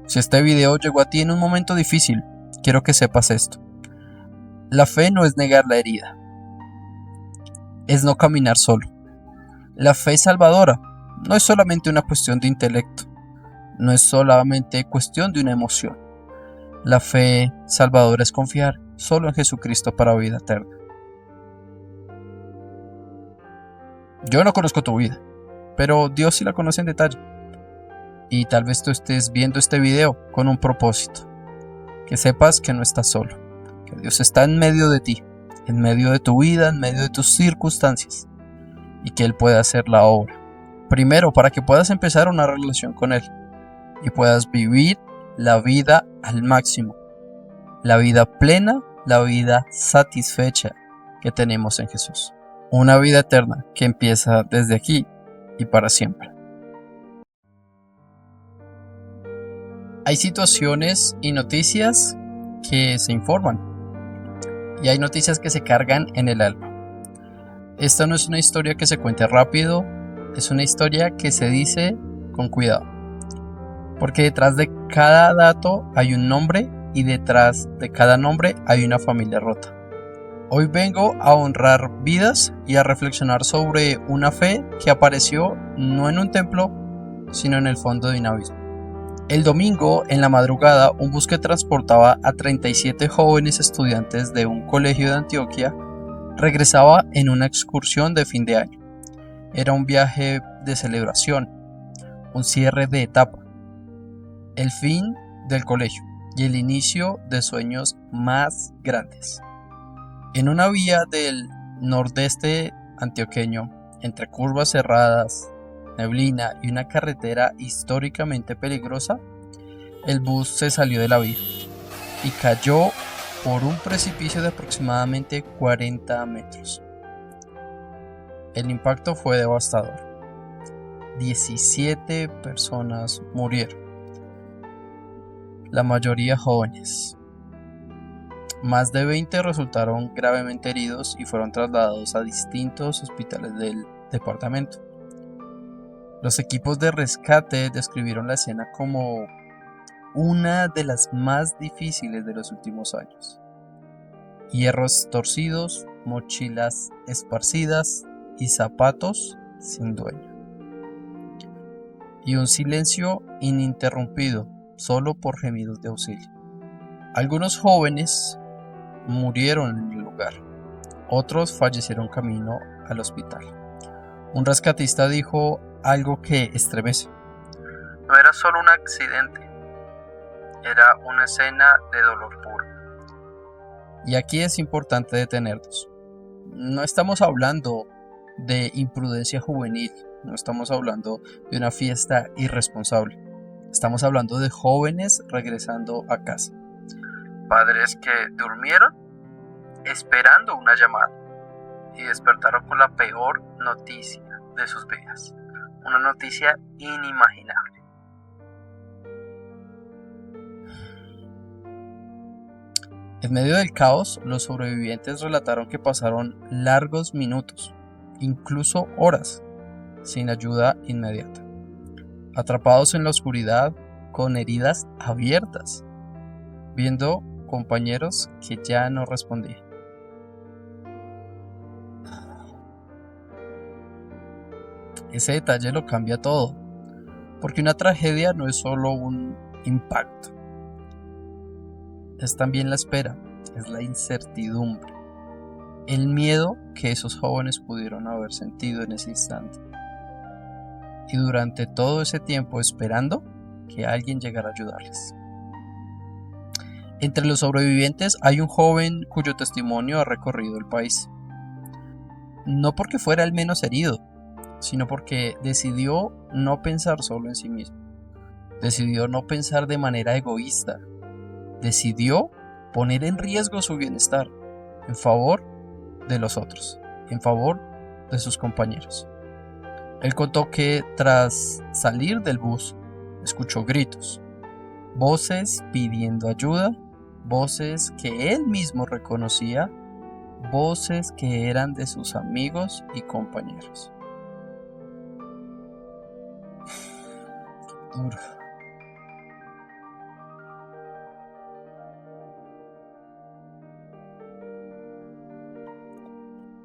Si este video llegó a ti en un momento difícil, quiero que sepas esto. La fe no es negar la herida, es no caminar solo. La fe salvadora no es solamente una cuestión de intelecto, no es solamente cuestión de una emoción. La fe salvadora es confiar solo en Jesucristo para vida eterna. Yo no conozco tu vida, pero Dios sí la conoce en detalle. Y tal vez tú estés viendo este video con un propósito. Que sepas que no estás solo, que Dios está en medio de ti, en medio de tu vida, en medio de tus circunstancias, y que Él puede hacer la obra. Primero, para que puedas empezar una relación con Él y puedas vivir la vida al máximo, la vida plena, la vida satisfecha que tenemos en Jesús. Una vida eterna que empieza desde aquí y para siempre. Hay situaciones y noticias que se informan y hay noticias que se cargan en el alma. Esta no es una historia que se cuente rápido, es una historia que se dice con cuidado, porque detrás de cada dato hay un nombre y detrás de cada nombre hay una familia rota. Hoy vengo a honrar vidas y a reflexionar sobre una fe que apareció no en un templo, sino en el fondo de un abismo. El domingo, en la madrugada, un bus que transportaba a 37 jóvenes estudiantes de un colegio de Antioquia regresaba en una excursión de fin de año. Era un viaje de celebración, un cierre de etapa, el fin del colegio y el inicio de sueños más grandes. En una vía del nordeste antioqueño, entre curvas cerradas, neblina y una carretera históricamente peligrosa, el bus se salió de la vía y cayó por un precipicio de aproximadamente 40 metros. El impacto fue devastador. 17 personas murieron, la mayoría jóvenes. Más de 20 resultaron gravemente heridos y fueron trasladados a distintos hospitales del departamento. Los equipos de rescate describieron la escena como una de las más difíciles de los últimos años. Hierros torcidos, mochilas esparcidas y zapatos sin dueño. Y un silencio ininterrumpido, solo por gemidos de auxilio. Algunos jóvenes murieron en el lugar, otros fallecieron camino al hospital. Un rescatista dijo algo que estremece. No era solo un accidente, era una escena de dolor puro. Y aquí es importante detenernos. No estamos hablando de imprudencia juvenil, no estamos hablando de una fiesta irresponsable. Estamos hablando de jóvenes regresando a casa. Padres que durmieron esperando una llamada y despertaron con la peor noticia de sus vidas. Una noticia inimaginable. En medio del caos, los sobrevivientes relataron que pasaron largos minutos, incluso horas, sin ayuda inmediata. Atrapados en la oscuridad, con heridas abiertas, viendo compañeros que ya no respondían. Ese detalle lo cambia todo, porque una tragedia no es solo un impacto, es también la espera, es la incertidumbre, el miedo que esos jóvenes pudieron haber sentido en ese instante. Y durante todo ese tiempo esperando que alguien llegara a ayudarles. Entre los sobrevivientes hay un joven cuyo testimonio ha recorrido el país. No porque fuera el menos herido, sino porque decidió no pensar solo en sí mismo. Decidió no pensar de manera egoísta. Decidió poner en riesgo su bienestar en favor de los otros, en favor de sus compañeros. Él contó que tras salir del bus, escuchó gritos, voces pidiendo ayuda, voces que él mismo reconocía, voces que eran de sus amigos y compañeros. Duro.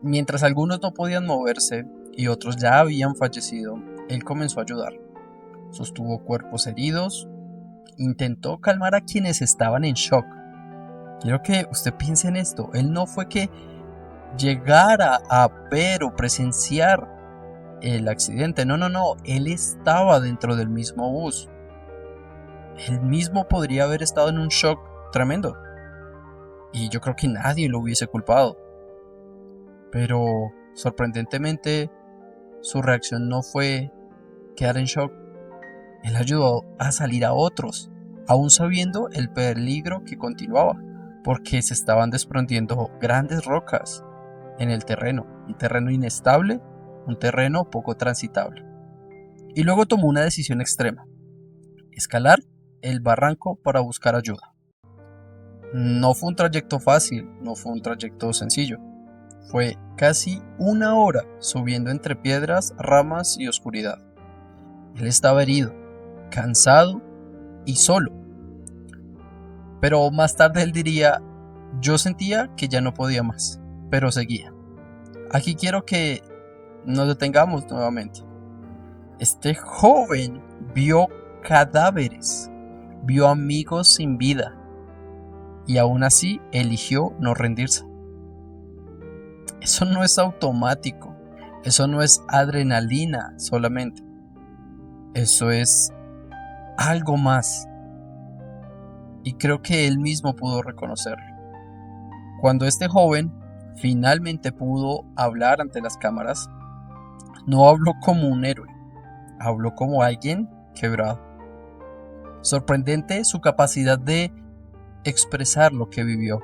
Mientras algunos no podían moverse y otros ya habían fallecido, él comenzó a ayudar. Sostuvo cuerpos heridos, intentó calmar a quienes estaban en shock. Quiero que usted piense en esto. Él no fue que llegara a ver o presenciar el accidente. No. Él estaba dentro del mismo bus. Él mismo podría haber estado en un shock tremendo. Y yo creo que nadie lo hubiese culpado. Pero sorprendentemente su reacción no fue quedar en shock. Él ayudó a salir a otros, aún sabiendo el peligro que continuaba, porque se estaban desprendiendo grandes rocas en el terreno, un terreno inestable, un terreno poco transitable. Y luego tomó una decisión extrema: escalar el barranco para buscar ayuda. No fue un trayecto fácil, no fue un trayecto sencillo. Fue casi 1 hora subiendo entre piedras, ramas y oscuridad. Él estaba herido, cansado y solo. Pero más tarde él diría: yo sentía que ya no podía más, pero seguía. Aquí quiero que nos detengamos nuevamente. Este joven vio cadáveres, vio amigos sin vida y aún así eligió no rendirse. Eso no es automático, eso no es adrenalina solamente, eso es algo más. Y creo que él mismo pudo reconocerlo. Cuando este joven finalmente pudo hablar ante las cámaras, no habló como un héroe, habló como alguien quebrado. Sorprendente su capacidad de expresar lo que vivió.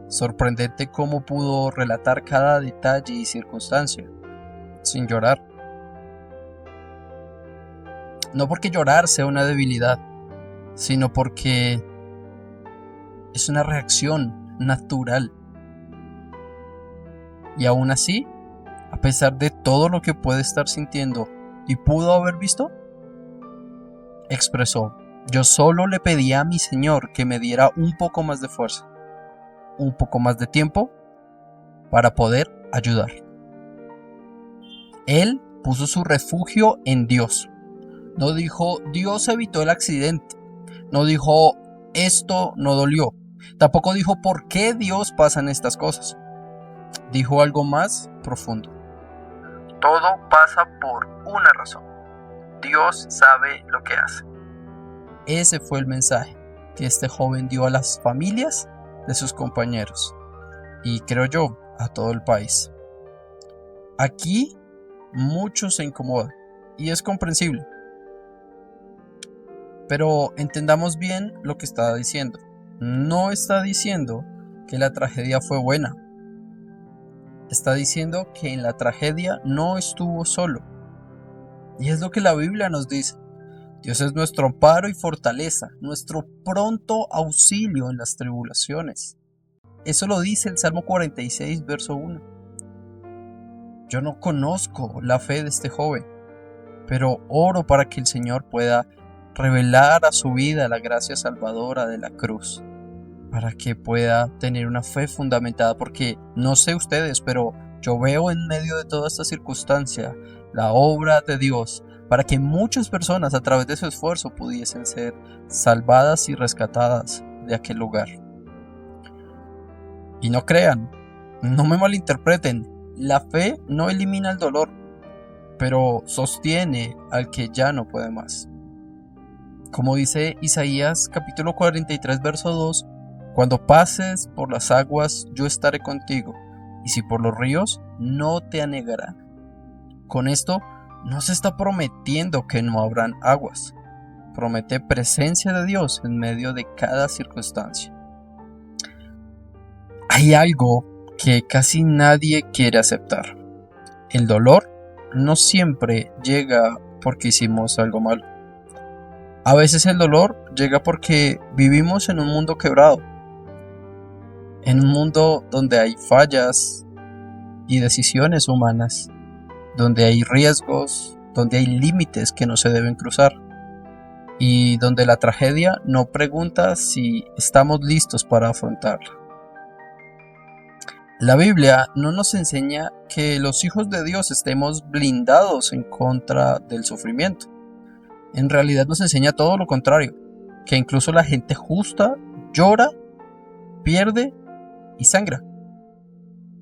Sorprendente cómo pudo relatar cada detalle y circunstancia, sin llorar. No porque llorar sea una debilidad, sino porque es una reacción natural. Y aún así, a pesar de todo lo que puede estar sintiendo y pudo haber visto, expresó: yo solo le pedía a mi Señor que me diera un poco más de fuerza, un poco más de tiempo para poder ayudar. Él puso su refugio en Dios. No dijo: Dios evitó el accidente. No dijo: esto no dolió. Tampoco dijo: ¿por qué Dios pasan estas cosas? Dijo algo más profundo: todo pasa por una razón. Dios sabe lo que hace. Ese fue el mensaje que este joven dio a las familias de sus compañeros y, creo yo, a todo el país. Aquí muchos se incomodan y es comprensible. Pero entendamos bien lo que está diciendo. No está diciendo que la tragedia fue buena. Está diciendo que en la tragedia no estuvo solo. Y es lo que la Biblia nos dice. Dios es nuestro amparo y fortaleza, nuestro pronto auxilio en las tribulaciones. Eso lo dice el Salmo 46, verso 1. Yo no conozco la fe de este joven, pero oro para que el Señor pueda revelar a su vida la gracia salvadora de la cruz, para que pueda tener una fe fundamentada, porque no sé ustedes, pero yo veo en medio de toda esta circunstancia la obra de Dios, para que muchas personas a través de su esfuerzo pudiesen ser salvadas y rescatadas de aquel lugar. Y no crean, no me malinterpreten, la fe no elimina el dolor, pero sostiene al que ya no puede más. Como dice Isaías capítulo 43, verso 2, cuando pases por las aguas, yo estaré contigo, y si por los ríos, no te anegarán. Con esto, no se está prometiendo que no habrán aguas. Promete presencia de Dios en medio de cada circunstancia. Hay algo que casi nadie quiere aceptar. El dolor no siempre llega porque hicimos algo malo. A veces el dolor llega porque vivimos en un mundo quebrado, en un mundo donde hay fallas y decisiones humanas, donde hay riesgos, donde hay límites que no se deben cruzar, y donde la tragedia no pregunta si estamos listos para afrontarla. La Biblia no nos enseña que los hijos de Dios estemos blindados en contra del sufrimiento. En realidad nos enseña todo lo contrario, que incluso la gente justa llora, pierde y sangra,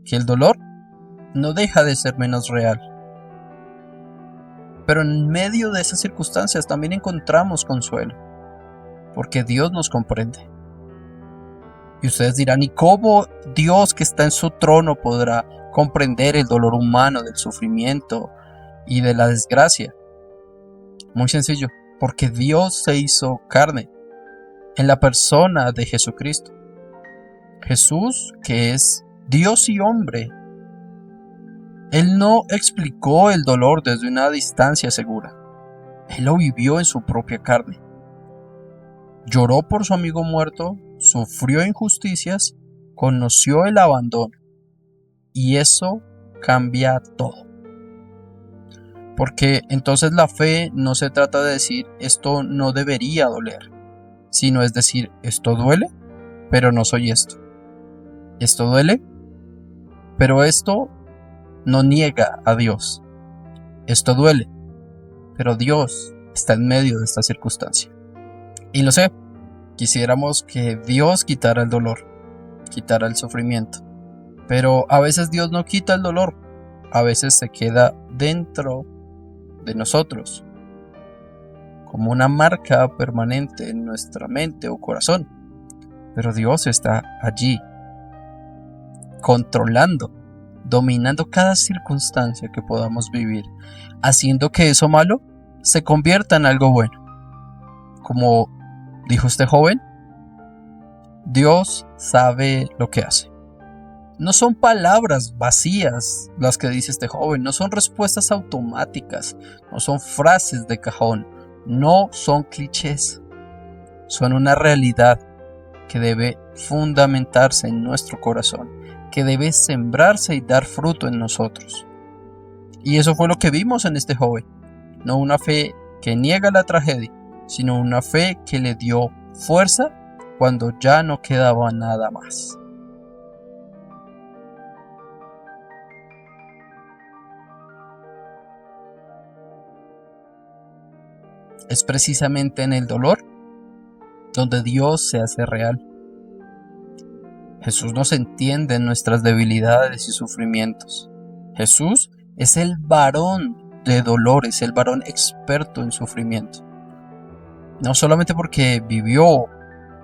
que el dolor no deja de ser menos real. Pero en medio de esas circunstancias también encontramos consuelo, porque Dios nos comprende. Y ustedes dirán, ¿y cómo Dios que está en su trono podrá comprender el dolor humano, del sufrimiento y de la desgracia? Muy sencillo, porque Dios se hizo carne en la persona de Jesucristo. Jesús, que es Dios y hombre, Él no explicó el dolor desde una distancia segura. Él lo vivió en su propia carne. Lloró por su amigo muerto, sufrió injusticias, conoció el abandono. Y eso cambia todo. Porque entonces la fe no se trata de decir esto no debería doler, sino es decir, esto duele, pero no soy esto. Esto duele, pero esto no niega a Dios. Esto duele, pero Dios está en medio de esta circunstancia. Y lo sé, quisiéramos que Dios quitara el dolor, quitara el sufrimiento. Pero a veces Dios no quita el dolor, a veces se queda dentro de nosotros, como una marca permanente en nuestra mente o corazón. Pero Dios está allí, controlando, dominando cada circunstancia que podamos vivir, haciendo que eso malo se convierta en algo bueno. Como dijo este joven, Dios sabe lo que hace. No son palabras vacías las que dice este joven, no son respuestas automáticas, no son frases de cajón, no son clichés. Son una realidad que debe fundamentarse en nuestro corazón, que debe sembrarse y dar fruto en nosotros. Y eso fue lo que vimos en este joven, no una fe que niega la tragedia, sino una fe que le dio fuerza cuando ya no quedaba nada más. Es precisamente en el dolor donde Dios se hace real. Jesús nos entiende en nuestras debilidades y sufrimientos. Jesús es el varón de dolores, el varón experto en sufrimiento. No solamente porque vivió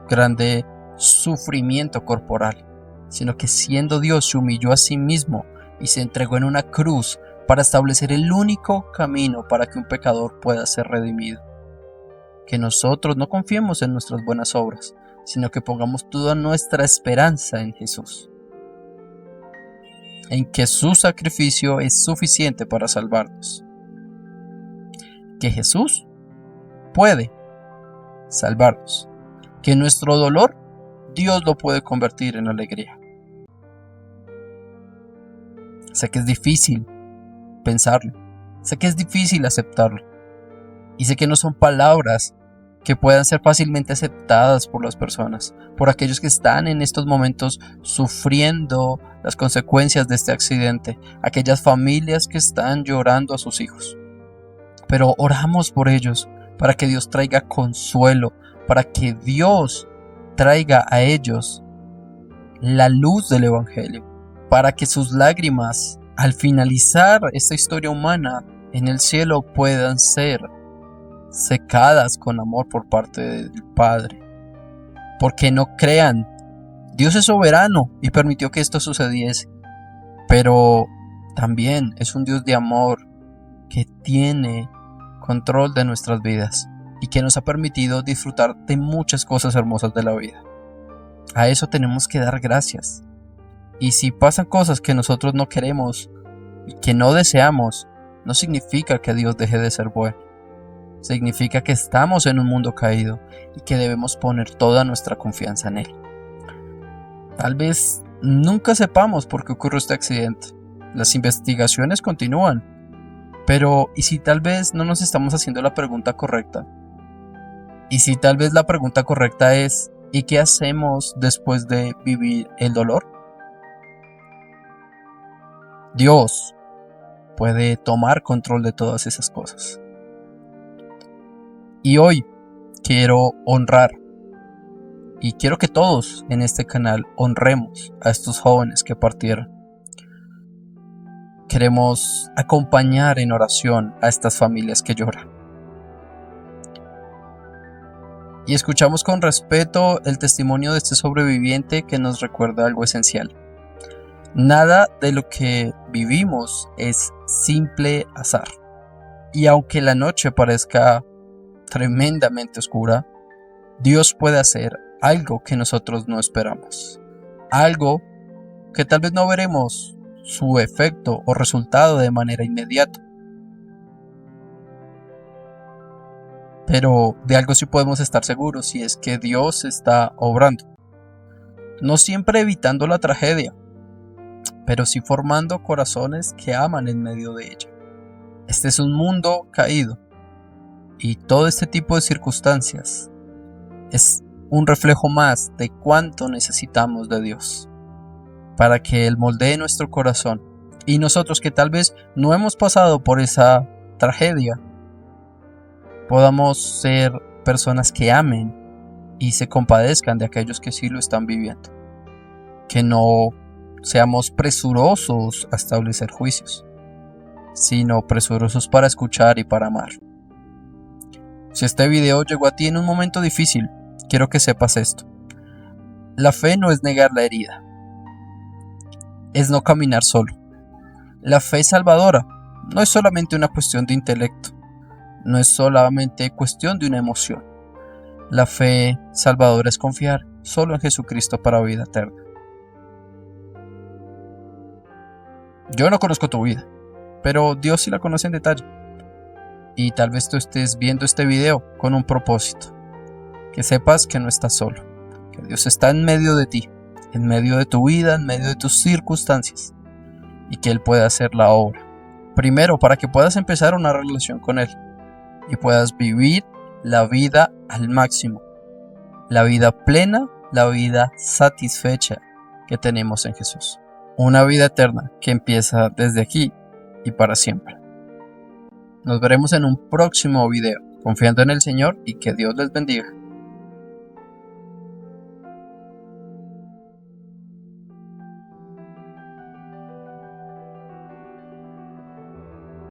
grande sufrimiento corporal, sino que siendo Dios se humilló a sí mismo y se entregó en una cruz para establecer el único camino para que un pecador pueda ser redimido. Que nosotros no confiemos en nuestras buenas obras, sino que pongamos toda nuestra esperanza en Jesús, en que su sacrificio es suficiente para salvarnos, que Jesús puede salvarnos, que nuestro dolor Dios lo puede convertir en alegría. Sé que es difícil pensarlo, sé que es difícil aceptarlo, y sé que no son palabras que puedan ser fácilmente aceptadas por las personas, por aquellos que están en estos momentos sufriendo las consecuencias de este accidente, aquellas familias que están llorando a sus hijos. Pero oramos por ellos, para que Dios traiga consuelo, para que Dios traiga a ellos la luz del Evangelio, para que sus lágrimas, al finalizar esta historia humana, en el cielo puedan ser secadas con amor por parte del Padre. Porque no crean, Dios es soberano y permitió que esto sucediese, pero también es un Dios de amor que tiene control de nuestras vidas y que nos ha permitido disfrutar de muchas cosas hermosas de la vida. A eso tenemos que dar gracias. Y si pasan cosas que nosotros no queremos y que no deseamos, no significa que Dios deje de ser bueno. Significa que estamos en un mundo caído y que debemos poner toda nuestra confianza en Él. Tal vez nunca sepamos por qué ocurrió este accidente. Las investigaciones continúan. Pero ¿y si tal vez no nos estamos haciendo la pregunta correcta? ¿Y si tal vez la pregunta correcta es ¿y qué hacemos después de vivir el dolor? Dios puede tomar control de todas esas cosas. Y hoy quiero honrar y quiero que todos en este canal honremos a estos jóvenes que partieron. Queremos acompañar en oración a estas familias que lloran. Y escuchamos con respeto el testimonio de este sobreviviente que nos recuerda algo esencial. Nada de lo que vivimos es simple azar. Y aunque la noche parezca tremendamente oscura, Dios puede hacer algo que nosotros no esperamos. Algo que tal vez no veremos su efecto o resultado de manera inmediata. Pero de algo sí podemos estar seguros, y es que Dios está obrando. No siempre evitando la tragedia, pero sí formando corazones que aman en medio de ella. Este es un mundo caído, y todo este tipo de circunstancias es un reflejo más de cuánto necesitamos de Dios, para que Él moldee nuestro corazón, y nosotros que tal vez no hemos pasado por esa tragedia, podamos ser personas que amen y se compadezcan de aquellos que sí lo están viviendo. Que no seamos presurosos a establecer juicios, sino presurosos para escuchar y para amar. Si este video llegó a ti en un momento difícil, quiero que sepas esto. La fe no es negar la herida, es no caminar solo. La fe salvadora no es solamente una cuestión de intelecto, no es solamente cuestión de una emoción. La fe salvadora es confiar solo en Jesucristo para vida eterna. Yo no conozco tu vida, pero Dios sí la conoce en detalle. Y tal vez tú estés viendo este video con un propósito. Que sepas que no estás solo, que Dios está en medio de ti, en medio de tu vida, en medio de tus circunstancias, y que Él puede hacer la obra. Primero, para que puedas empezar una relación con Él y puedas vivir la vida al máximo, la vida plena, la vida satisfecha que tenemos en Jesús. Una vida eterna que empieza desde aquí y para siempre. Nos veremos en un próximo video, confiando en el Señor, y que Dios les bendiga.